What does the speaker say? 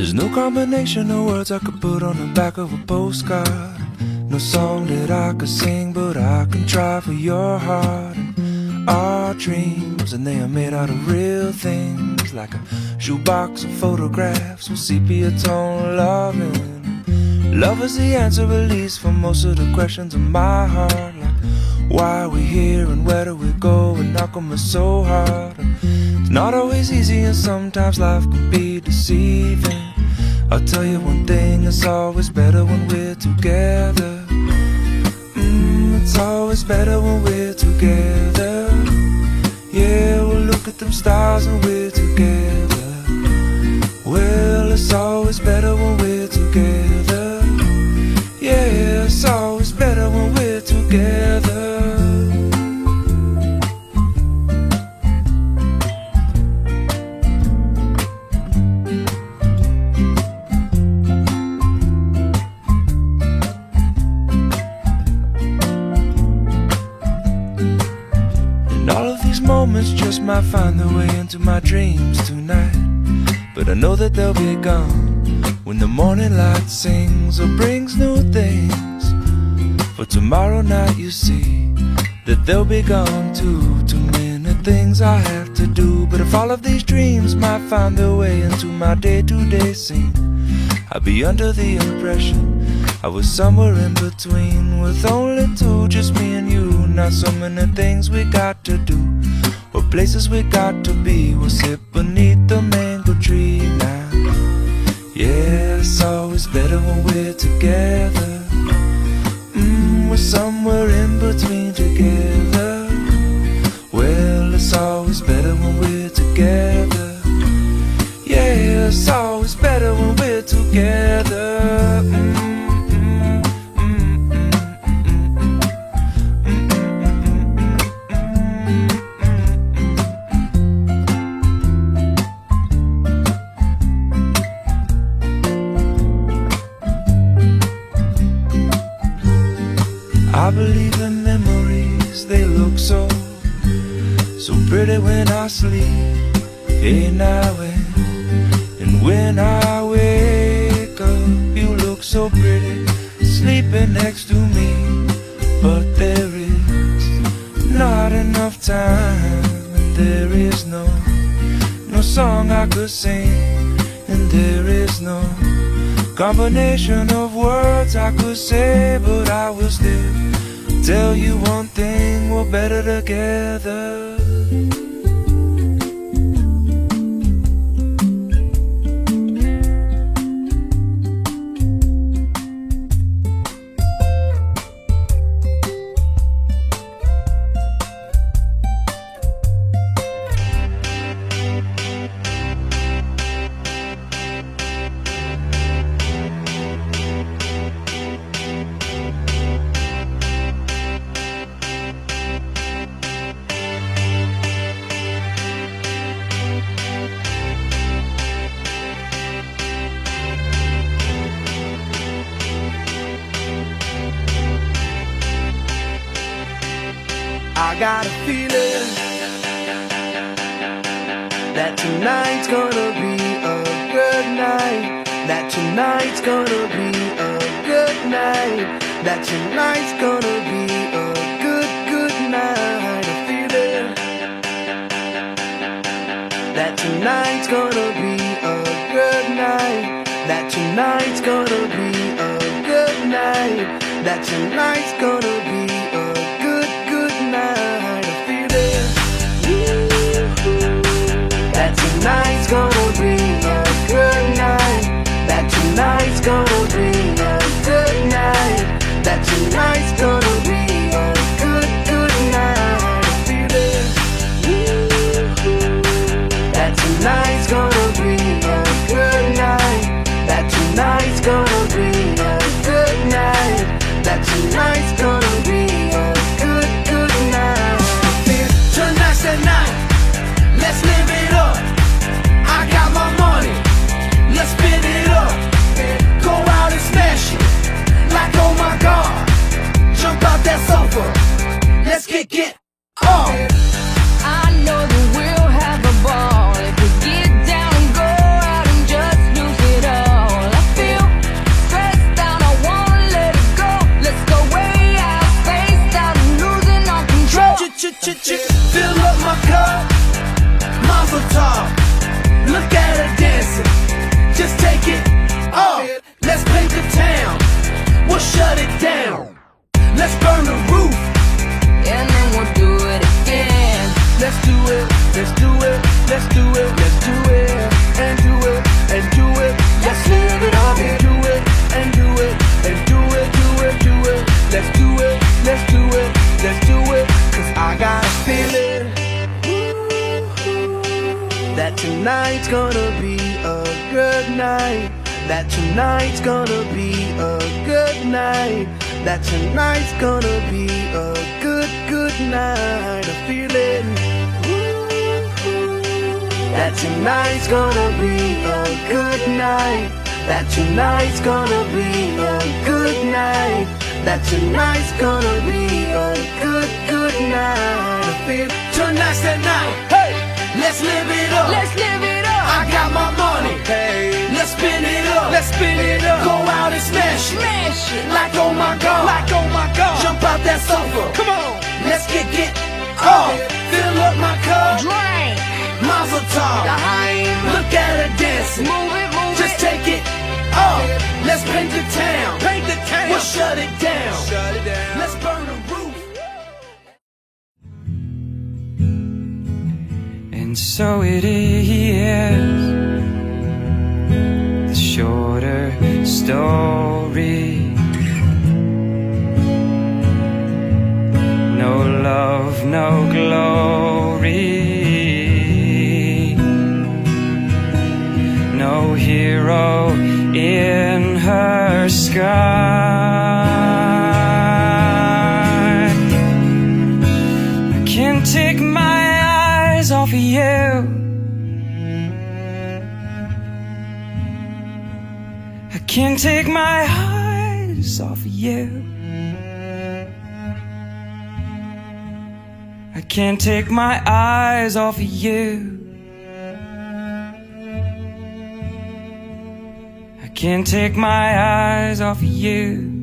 There's no combination of words I could put on the back of a postcard. No song that I could sing, but I can try for your heart. And our dreams, and they are made out of real things, like a shoebox of photographs with sepia tone loving. Love is the answer, at least, for most of the questions in my heart. Like, why are we here and where do we go, and how come it's so hard? And it's not always easy, and sometimes life can be deceiving. I'll tell you one thing, it's always better when we're together. It's always better when we're together. Yeah, we'll look at them stars when we're together. Well, it's always better when we're together. Yeah, it's always better when we're together. Moments just might find their way into my dreams tonight, but I know that they'll be gone when the morning light sings or brings new things. For tomorrow night you see that they'll be gone too. Too many things I have to do, but if all of these dreams might find their way into my day-to-day scene, I'd be under the impression I was somewhere in between, with only two, just me and you. Not so many things we got to do, or places we got to be. We'll sit beneath the mango tree now. Yeah, it's always better when we're together. We're somewhere in between together. Well, it's always better when we're together. Yeah, it's always better when we're together. I believe in memories, they look so pretty when I sleep. Hey, now and when I wake up, you look so pretty sleeping next to me. But there is not enough time, and there is no song I could sing, and there is no combination of words I could say, but I will still tell you one thing, we're better together. I got a feeling that tonight's gonna be a good night. That tonight's gonna be a good night. That tonight's gonna be a good night. A feeling that tonight's gonna be a good night. That tonight's gonna be a good night. That tonight's gonna be a good night. A feeling that tonight's gonna be a good night. That tonight's gonna be a good night. That tonight's gonna be a good night. A feeling that tonight's gonna be a good night. That tonight's gonna be a good night. That tonight's gonna be a good night. Tonight's the night, let's live it up. I got my money, let's spin it up. Go out and smash it, like oh my God. Jump out that sofa, let's get on. I know that we'll have a ball if we get down and go out and just lose it all. let's do it, let's do it, let's do it, let's do it, and do it, and do it, let's live it up and do it, and do it, and do it, do it, do it, let's do it, let's do it, let's do it, 'cause I got a feeling that tonight's gonna be a good night, that tonight's gonna be a good night, that tonight's gonna be a good, good night. A feeling that tonight's gonna be a good night, that tonight's gonna be a good night, that tonight's gonna be a good, good night. I feel tonight's the night. Hey, let's live it up. Let's live it up. I got my money. Hey, let's spin it up. Let's spin it up. Go out and smash it. Smash it. Like oh my God. Like oh my God. Jump out that sofa. Come on. Let's get up. Fill up my cup. Drink. Mazel tov. Daheim. Look at her dancing. Move it, move Just it. take it up. Let's paint the town. Paint the town. We'll shut it down. Shut it down. Let's burn the roof. And so it is, the shorter story. No love, no glory. No hero in her sky. I can't take my eyes off of you. I can't take my eyes off of you. I can't take my eyes off of you. I can't take my eyes off of you.